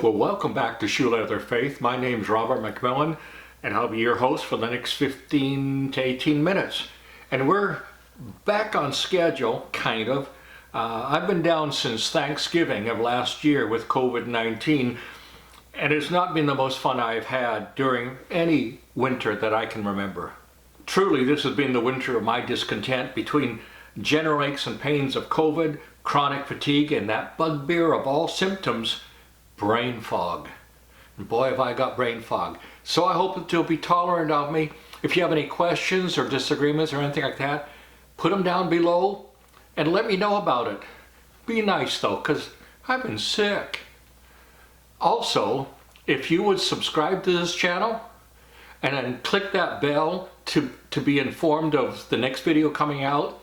Well, welcome back to Shoe Leather Faith. My name's Robert McMillan, and I'll be your host for the next 15 to 18 minutes. And we're back on schedule, kind of. I've been down since Thanksgiving of last year with COVID-19, and it's not been the most fun I've had during any winter that I can remember. Truly, this has been the winter of my discontent between general aches and pains of COVID, chronic fatigue, and that bugbear of all symptoms, brain fog. And boy, have I got brain fog. So I hope that you'll be tolerant of me. If you have any questions or disagreements or anything like that, put them down below and let me know about it. Be nice though, because I've been sick. Also, if you would subscribe to this channel and then click that bell to be informed of the next video coming out,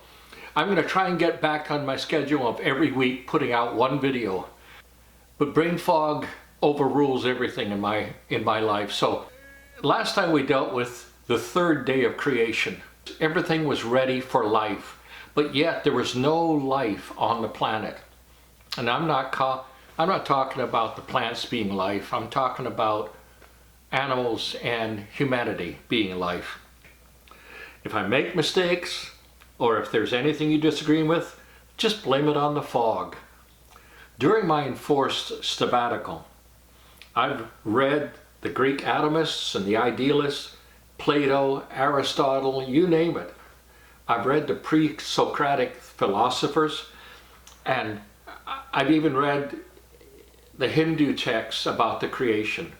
I'm going to try and get back on my schedule of every week putting out one video. But brain fog overrules everything in my life. So last time we dealt with the third day of creation. Everything was ready for life, but yet there was no life on the planet. And I'm not talking about the plants being life. I'm talking about animals and humanity being life. If I make mistakes, or if there's anything you disagree with, just blame it on the fog. During my enforced sabbatical, I've read the Greek atomists and the idealists, Plato, Aristotle, you name it. I've read the pre-Socratic philosophers, and I've even read the Hindu texts about the creation.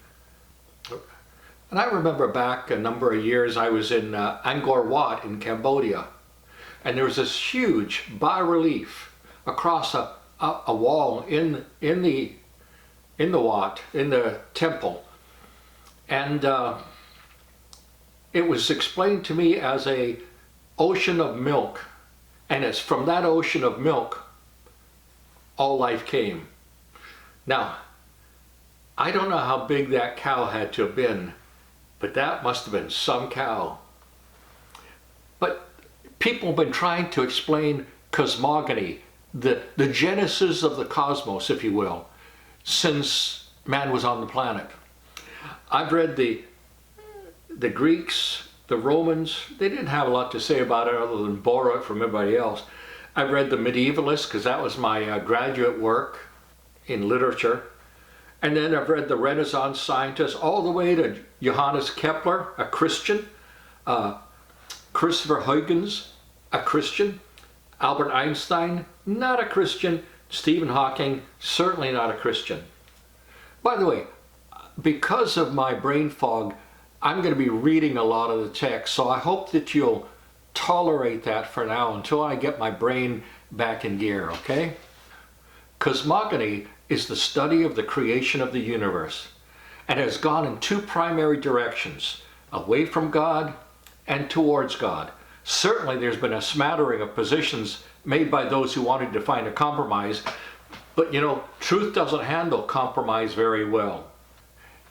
And I remember back a number of years I was in Angkor Wat in Cambodia, and there was this huge bas-relief across a wall in the Wat, in the temple, and it was explained to me as a ocean of milk, and it's from that ocean of milk all life came. Now, I don't know how big that cow had to have been, but that must have been some cow. But people have been trying to explain cosmogony, the genesis of the cosmos, if you will, since man was on the planet. I've read the Greeks, the Romans. They didn't have a lot to say about it other than borrow it from everybody else. I've read the medievalists, because that was my graduate work in literature. And then I've read the Renaissance scientists all the way to Johannes Kepler, a Christian, Christopher Huygens, a Christian, Albert Einstein, not a Christian, Stephen Hawking, certainly not a Christian. By the way, because of my brain fog, I'm going to be reading a lot of the text, so I hope that you'll tolerate that for now until I get my brain back in gear, okay? Cosmogony is the study of the creation of the universe and has gone in two primary directions, away from God and towards God. Certainly there's been a smattering of positions made by those who wanted to find a compromise, but you know, truth doesn't handle compromise very well.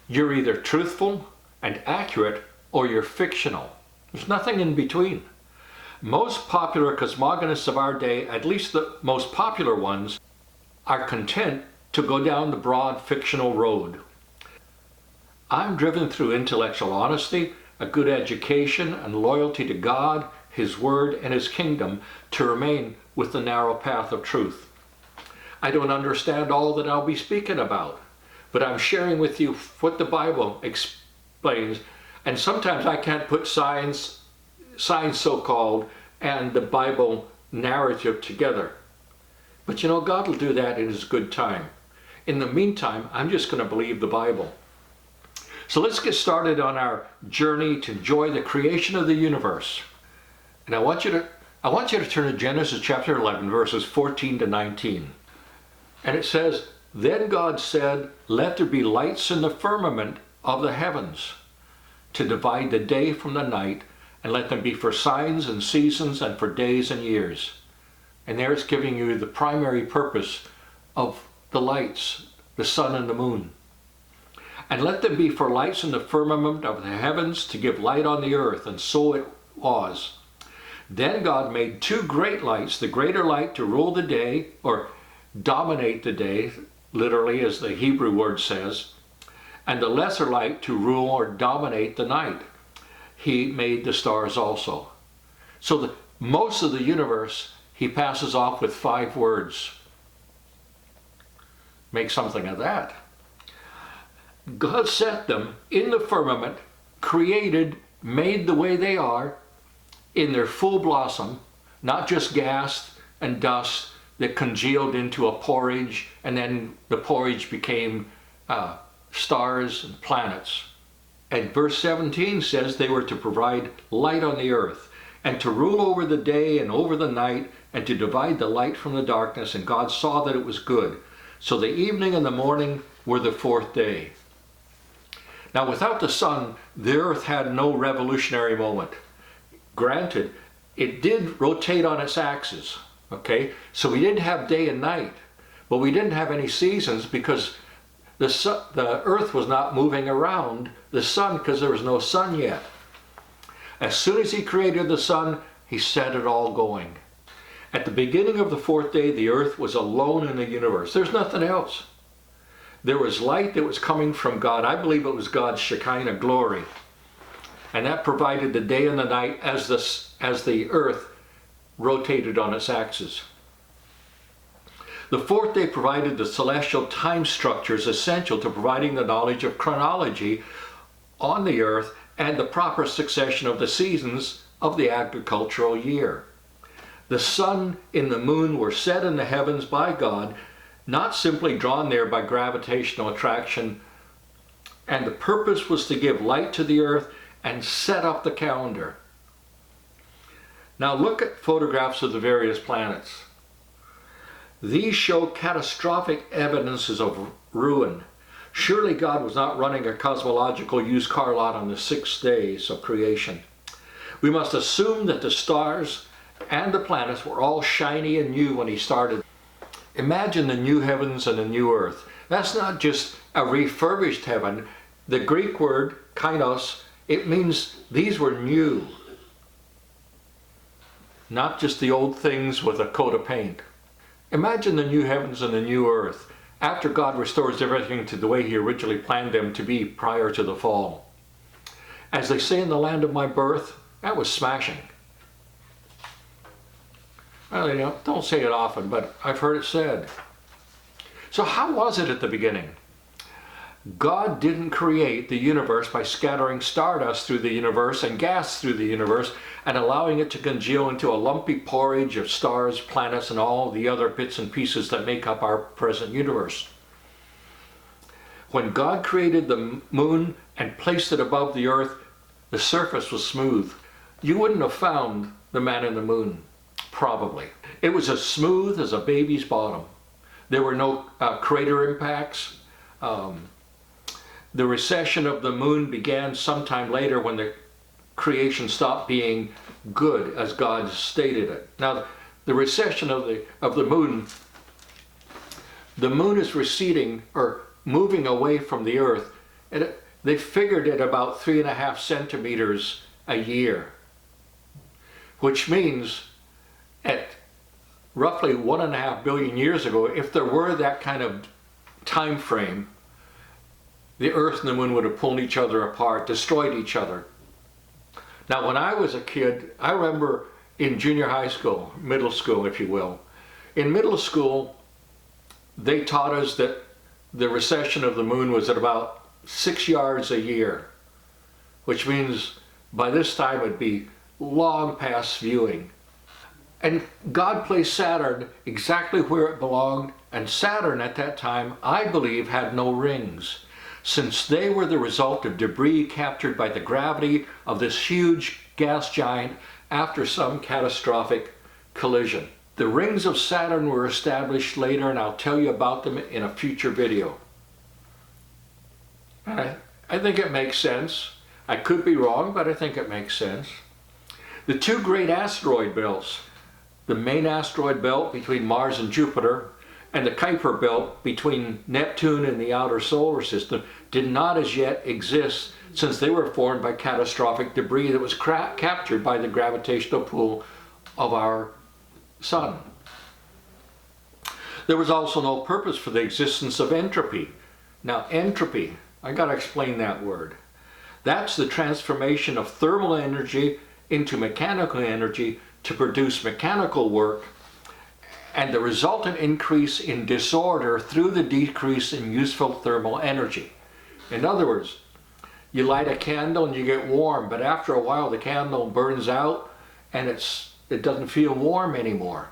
You're either truthful and accurate or you're fictional. There's nothing in between. Most popular cosmogonists of our day, at least the most popular ones, are content to go down the broad fictional road. I'm driven through intellectual honesty, a good education, and loyalty to God, His Word, and His kingdom to remain with the narrow path of truth. I don't understand all that I'll be speaking about, but I'm sharing with you what the Bible explains, and sometimes I can't put science so-called, and the Bible narrative together. But you know, God will do that in His good time. In the meantime, I'm just going to believe the Bible. So let's get started on our journey to enjoy the creation of the universe. And I want you to turn to Genesis chapter 11, verses 14 to 19. And it says, "Then God said, 'Let there be lights in the firmament of the heavens, to divide the day from the night, and let them be for signs and seasons and for days and years.'" And there it's giving you the primary purpose of the lights, the sun and the moon. "And let them be for lights in the firmament of the heavens to give light on the earth," and so it was. Then God made two great lights, the greater light to rule the day, or dominate the day, literally as the Hebrew word says, and the lesser light to rule or dominate the night. He made the stars also. So most of the universe he passes off with 5 words. Make something of that. God set them in the firmament, created, made the way they are, in their full blossom, not just gas and dust that congealed into a porridge, and then the porridge became stars and planets. And verse 17 says they were to provide light on the earth, and to rule over the day and over the night, and to divide the light from the darkness. And God saw that it was good. So the evening and the morning were the 4th day. Now without the sun, the earth had no revolutionary moment. Granted, it did rotate on its axis, okay? So we didn't have day and night, but we didn't have any seasons because the earth was not moving around the sun because there was no sun yet. As soon as he created the sun, he set it all going. At the beginning of the 4th day, the earth was alone in the universe. There's nothing else. There was light that was coming from God. I believe it was God's Shekinah glory. And that provided the day and the night as the earth rotated on its axis. The 4th day provided the celestial time structures essential to providing the knowledge of chronology on the earth and the proper succession of the seasons of the agricultural year. The sun and the moon were set in the heavens by God, not simply drawn there by gravitational attraction, and the purpose was to give light to the earth and set up the calendar. Now look at photographs of the various planets. These show catastrophic evidences of ruin. Surely God was not running a cosmological used car lot on the 6 days of creation. We must assume that the stars and the planets were all shiny and new when he started. Imagine the new heavens and the new earth. That's not just a refurbished heaven. The Greek word kainos, it means these were new. Not just the old things with a coat of paint. Imagine the new heavens and the new earth after God restores everything to the way he originally planned them to be prior to the fall. As they say in the land of my birth, that was smashing. Well, don't say it often, but I've heard it said. So how was it at the beginning? God didn't create the universe by scattering stardust through the universe and gas through the universe and allowing it to congeal into a lumpy porridge of stars, planets, and all the other bits and pieces that make up our present universe. When God created the moon and placed it above the earth, the surface was smooth. You wouldn't have found the man in the moon, probably. It was as smooth as a baby's bottom. There were no crater impacts. The recession of the moon began sometime later when the creation stopped being good as God stated it. Now, the recession of the moon is receding or moving away from the earth, and they figured at about 3.5 centimeters a year, which means at roughly 1.5 billion years ago, if there were that kind of time frame, the earth and the moon would have pulled each other apart, destroyed each other. Now, when I was a kid, I remember in junior high school, middle school, if you will. In middle school, they taught us that the recession of the moon was at about 6 yards a year, which means by this time it'd be long past viewing. And God placed Saturn exactly where it belonged, and Saturn at that time, I believe, had no rings, since they were the result of debris captured by the gravity of this huge gas giant after some catastrophic collision. The rings of Saturn were established later, and I'll tell you about them in a future video. I think it makes sense. I could be wrong, but I think it makes sense. The 2 great asteroid belts, the main asteroid belt between Mars and Jupiter, and the Kuiper belt between Neptune and the outer solar system, did not as yet exist since they were formed by catastrophic debris that was captured by the gravitational pull of our sun. There was also no purpose for the existence of entropy. Now, entropy, I got to explain that word. That's the transformation of thermal energy into mechanical energy to produce mechanical work, and the resultant increase in disorder through the decrease in useful thermal energy. In other words, you light a candle and you get warm, but after a while the candle burns out and it doesn't feel warm anymore.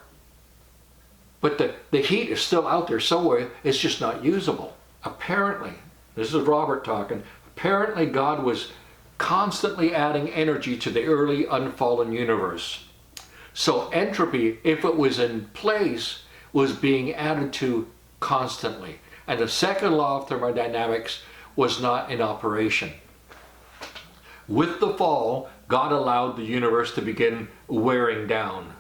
But the heat is still out there somewhere, it's just not usable. Apparently, this is Robert talking, apparently God was constantly adding energy to the early unfallen universe. So entropy, if it was in place, was being added to constantly. And the second law of thermodynamics was not in operation. With the fall, God allowed the universe to begin wearing down.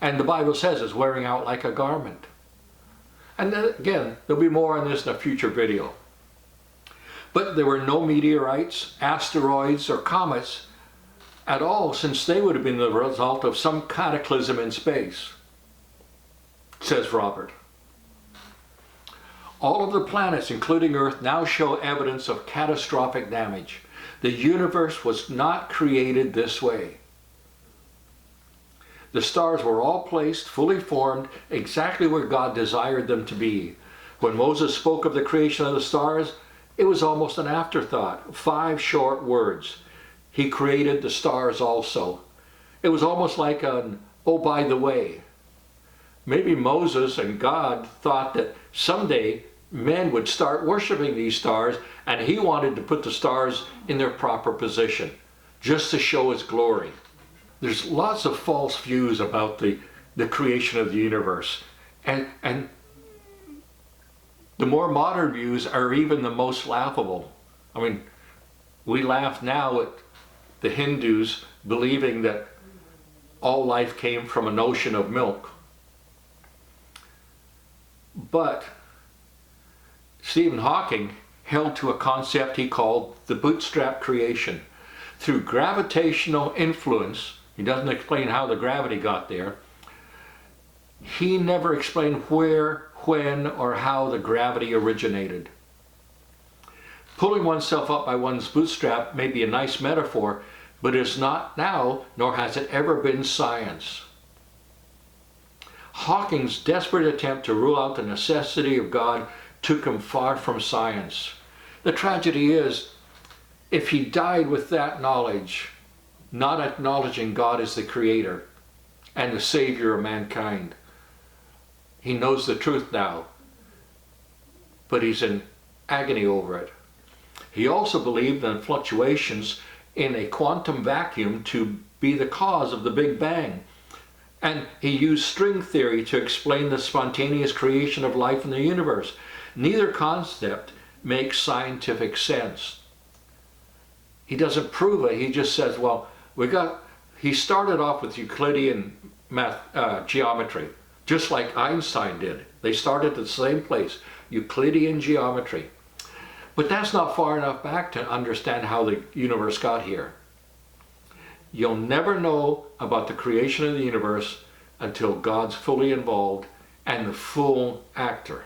And the Bible says it's wearing out like a garment. And then again, there'll be more on this in a future video. But there were no meteorites, asteroids, or comets at all, since they would have been the result of some cataclysm in space, says Robert. All of the planets, including Earth, now show evidence of catastrophic damage. The universe was not created this way. The stars were all placed, fully formed, exactly where God desired them to be. When Moses spoke of the creation of the stars, it was almost an afterthought, 5 short words. He created the stars also. It was almost like an, oh, by the way. Maybe Moses and God thought that someday men would start worshiping these stars, and he wanted to put the stars in their proper position, just to show his glory. There's lots of false views about the creation of the universe. And the more modern views are even the most laughable. I mean, we laugh now at the Hindus believing that all life came from an ocean of milk. But Stephen Hawking held to a concept he called the bootstrap creation. Through gravitational influence, he doesn't explain how the gravity got there. He never explained where, when, or how the gravity originated. Pulling oneself up by one's bootstrap may be a nice metaphor, but it's not now, nor has it ever been, science. Hawking's desperate attempt to rule out the necessity of God took him far from science. The tragedy is, if he died with that knowledge, not acknowledging God as the creator and the savior of mankind. He knows the truth now, but he's in agony over it. He also believed in fluctuations in a quantum vacuum to be the cause of the Big Bang. And he used string theory to explain the spontaneous creation of life in the universe. Neither concept makes scientific sense. He doesn't prove it, he just says, well, he started off with Euclidean geometry, just like Einstein did. They started at the same place, Euclidean geometry. But that's not far enough back to understand how the universe got here. You'll never know about the creation of the universe until God's fully involved and the full actor.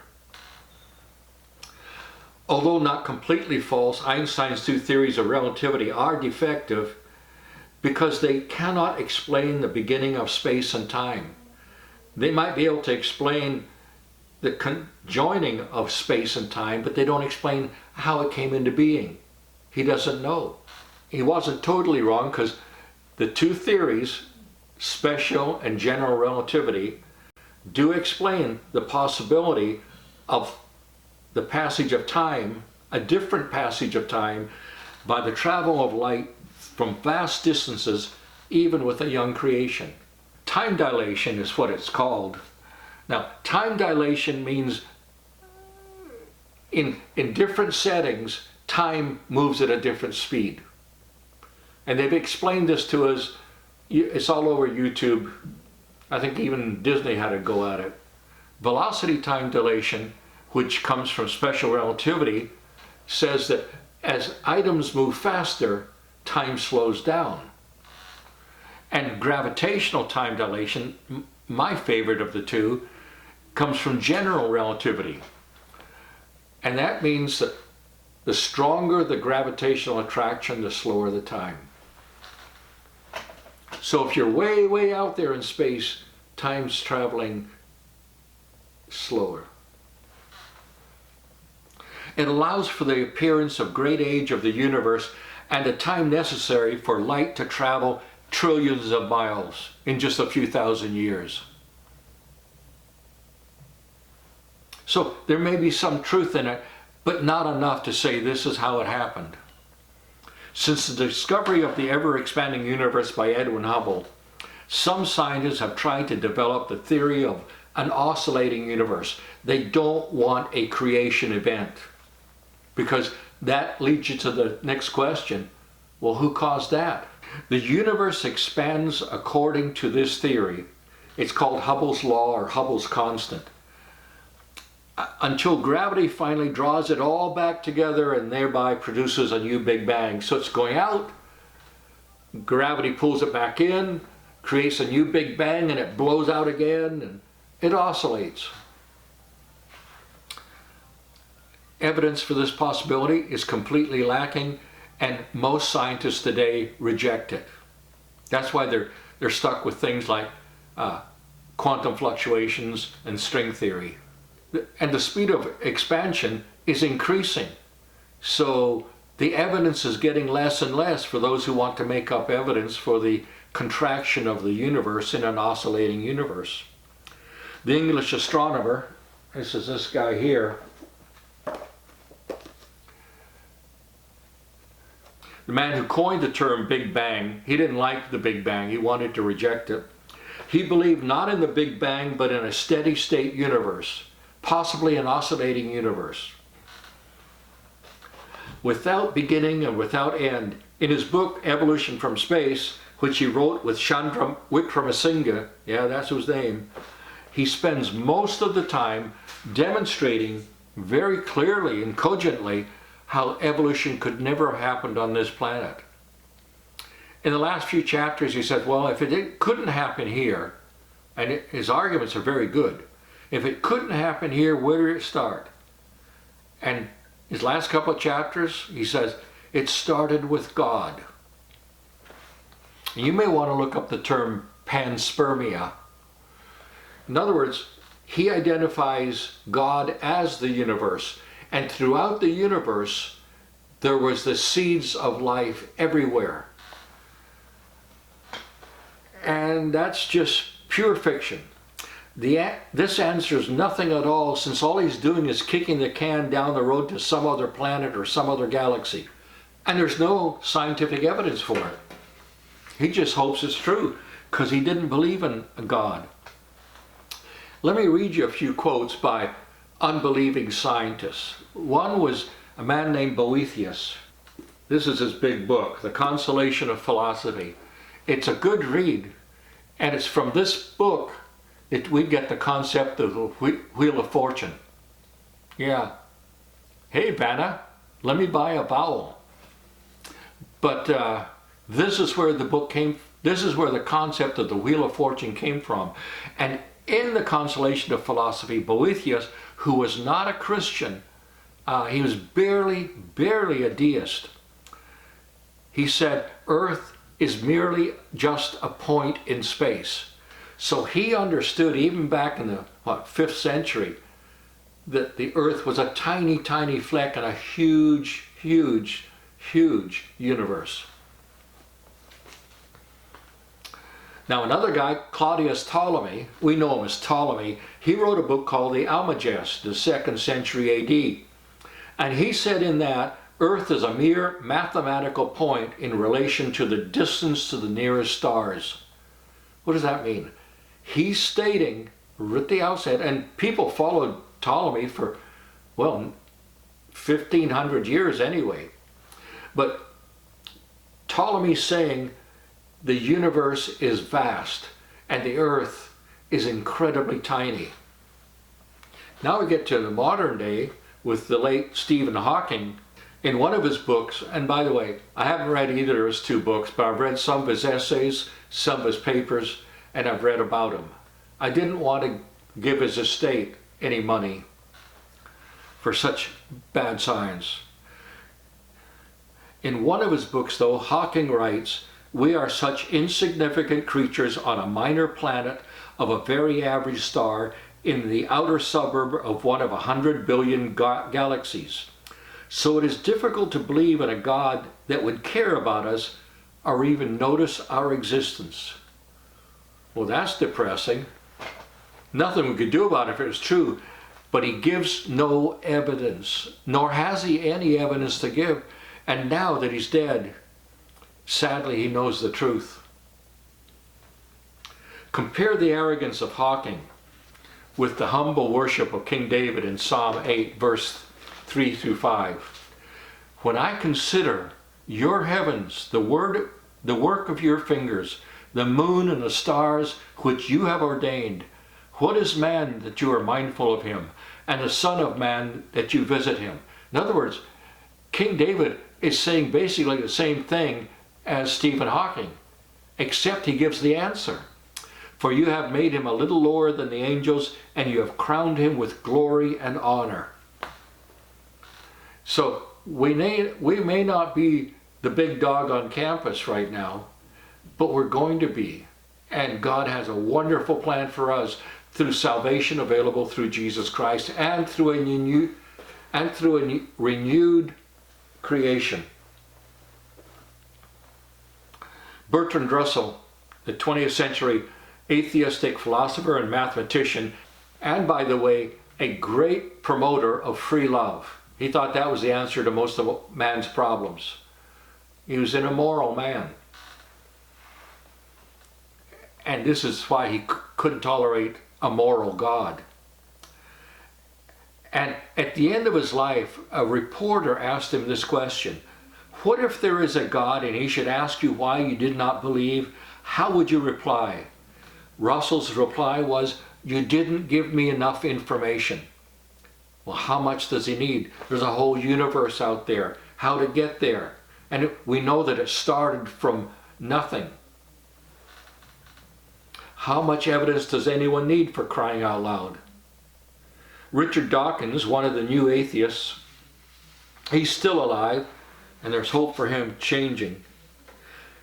Although not completely false, Einstein's 2 theories of relativity are defective because they cannot explain the beginning of space and time. They might be able to explain the conjoining of space and time, but they don't explain how it came into being. He doesn't know. He wasn't totally wrong, because the 2 theories, special and general relativity, do explain the possibility of the passage of time, a different passage of time, by the travel of light from vast distances, even with a young creation. Time dilation is what it's called. Now, time dilation means in different settings, time moves at a different speed. And they've explained this to us. It's all over YouTube. I think even Disney had a go at it. Velocity time dilation, which comes from special relativity, says that as items move faster, time slows down. And gravitational time dilation, my favorite of the 2, comes from general relativity. And that means that the stronger the gravitational attraction, the slower the time. So if you're way, way out there in space, time's traveling slower. It allows for the appearance of great age of the universe and the time necessary for light to travel trillions of miles in just a few thousand years. So there may be some truth in it, but not enough to say this is how it happened. Since the discovery of the ever-expanding universe by Edwin Hubble, some scientists have tried to develop the theory of an oscillating universe. They don't want a creation event, because that leads you to the next question. Well, who caused that? The universe expands according to this theory. It's called Hubble's law or Hubble's constant, until gravity finally draws it all back together and thereby produces a new Big Bang. So it's going out, gravity pulls it back in, creates a new Big Bang, and it blows out again, and it oscillates. Evidence for this possibility is completely lacking, and most scientists today reject it. That's why they're stuck with things like quantum fluctuations and string theory. And the speed of expansion is increasing. So the evidence is getting less and less for those who want to make up evidence for the contraction of the universe in an oscillating universe. The English astronomer, this is this guy here, the man who coined the term Big Bang, he didn't like the Big Bang, he wanted to reject it. He believed not in the Big Bang, but in a steady state universe, possibly an oscillating universe, without beginning and without end. In his book, Evolution from Space, which he wrote with Chandra Wickramasinghe, yeah, that's his name, he spends most of the time demonstrating very clearly and cogently how evolution could never have happened on this planet. In the last few chapters, he said, well, if it couldn't happen here, and his arguments are very good, if it couldn't happen here, where did it start? And his last couple of chapters, he says, it started with God. And you may want to look up the term panspermia. In other words, he identifies God as the universe. And throughout the universe, there was the seeds of life everywhere. And that's just pure fiction. This answers nothing at all, since all he's doing is kicking the can down the road to some other planet or some other galaxy. And there's no scientific evidence for it. He just hopes it's true, because he didn't believe in a God. Let me read you a few quotes by unbelieving scientists. One was a man named Boethius. This is his big book, The Consolation of Philosophy. It's a good read, and it's from this book that we get the concept of the Wheel of Fortune. Yeah. Hey, Vanna, let me buy a vowel. But this is where the book came. This is where the concept of the Wheel of Fortune came from. And in the Consolation of Philosophy, Boethius, who was not a Christian, he was barely a deist. He said, Earth is merely just a point in space. So he understood, even back in the 5th century, that the Earth was a tiny, tiny fleck in a huge, huge, huge universe. Now another guy, Claudius Ptolemy, we know him as Ptolemy, he wrote a book called the Almagest, the 2nd century AD. And he said in that, Earth is a mere mathematical point in relation to the distance to the nearest stars. What does that mean? He's stating at the outset, and people followed Ptolemy for, well, 1,500 years anyway. But Ptolemy's saying the universe is vast and the Earth is incredibly tiny. Now we get to the modern day with the late Stephen Hawking. In one of his books, and by the way, I haven't read either of his 2 books, but I've read some of his essays, some of his papers, and I've read about him. I didn't want to give his estate any money for such bad science. In one of his books, though, Hawking writes, "We are such insignificant creatures on a minor planet of a very average star in the outer suburb of one of 100 billion galaxies. So it is difficult to believe in a God that would care about us or even notice our existence." Well, that's depressing. Nothing we could do about it if it was true, but he gives no evidence, nor has he any evidence to give. And now that he's dead, sadly, he knows the truth. Compare the arrogance of Hawking with the humble worship of King David in Psalm 8, verse 3 through 5. "When I consider your heavens, the work of your fingers, the moon and the stars which you have ordained, what is man that you are mindful of him, and the son of man that you visit him?" In other words, King David is saying basically the same thing as Stephen Hawking, except he gives the answer. "For you have made him a little lower than the angels, and you have crowned him with glory and honor." So we may not be the big dog on campus right now, but we're going to be. And God has a wonderful plan for us through salvation available through Jesus Christ and through a renewed creation. Bertrand Russell, the 20th century atheistic philosopher and mathematician, and by the way, a great promoter of free love. He thought that was the answer to most of man's problems. He was an immoral man. And this is why he couldn't tolerate a moral God. And at the end of his life, a reporter asked him this question: "What if there is a God and he should ask you why you did not believe? How would you reply?" Russell's reply was, "You didn't give me enough information." Well, how much does he need? There's a whole universe out there. How to get there? And we know that it started from nothing. How much evidence does anyone need, for crying out loud? Richard Dawkins, one of the new atheists, he's still alive, and there's hope for him changing.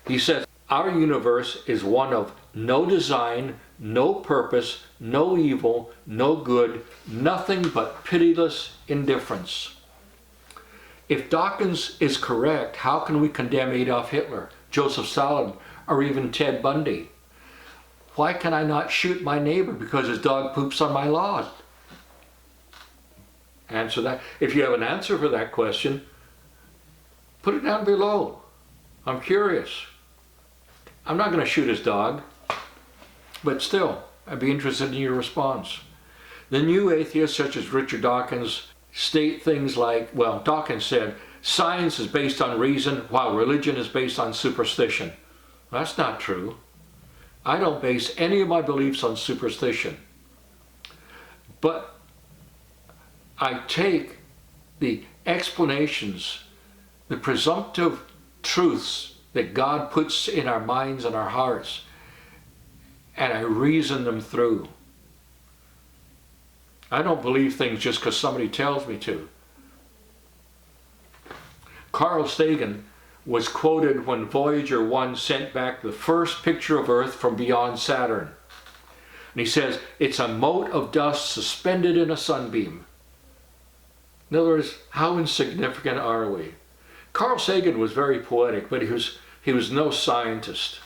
He says, "Our universe is one of no design, no purpose, no evil, no good, nothing but pitiless indifference." If Dawkins is correct, how can we condemn Adolf Hitler, Joseph Stalin, or even Ted Bundy? Why can I not shoot my neighbor because his dog poops on my lawn? Answer that. If you have an answer for that question, put it down below. I'm curious. I'm not going to shoot his dog, but still, I'd be interested in your response. The new atheists, such as Richard Dawkins, state things like, well, Dawkins said, "Science is based on reason, while religion is based on superstition." That's not true. I don't base any of my beliefs on superstition. But I take the explanations, the presumptive truths that God puts in our minds and our hearts, and I reason them through. I don't believe things just because somebody tells me to. Carl Sagan was quoted when Voyager 1 sent back the first picture of Earth from beyond Saturn. And he says, "It's a mote of dust suspended in a sunbeam." In other words, how insignificant are we? Carl Sagan was very poetic, but he was no scientist.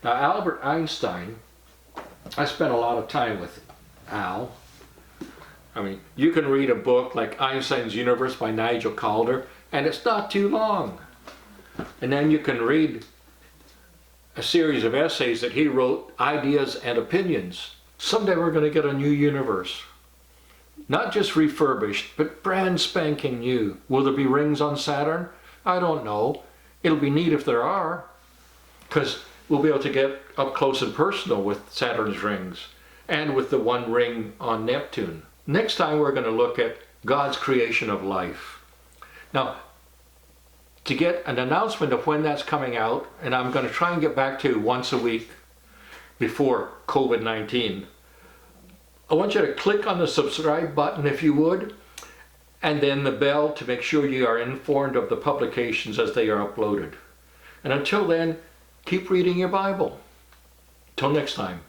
Now, Albert Einstein, I spent a lot of time with Al. I mean, you can read a book like Einstein's Universe by Nigel Calder, and it's not too long. And then you can read a series of essays that he wrote, Ideas and Opinions. Someday we're going to get a new universe. Not just refurbished, but brand spanking new. Will there be rings on Saturn? I don't know. It'll be neat if there are, because we'll be able to get up close and personal with Saturn's rings and with the one ring on Neptune. Next time we're going to look at God's creation of life. Now, to get an announcement of when that's coming out, and I'm going to try and get back to once a week before COVID-19, I want you to click on the subscribe button if you would, and then the bell to make sure you are informed of the publications as they are uploaded. And until then, keep reading your Bible. Till next time.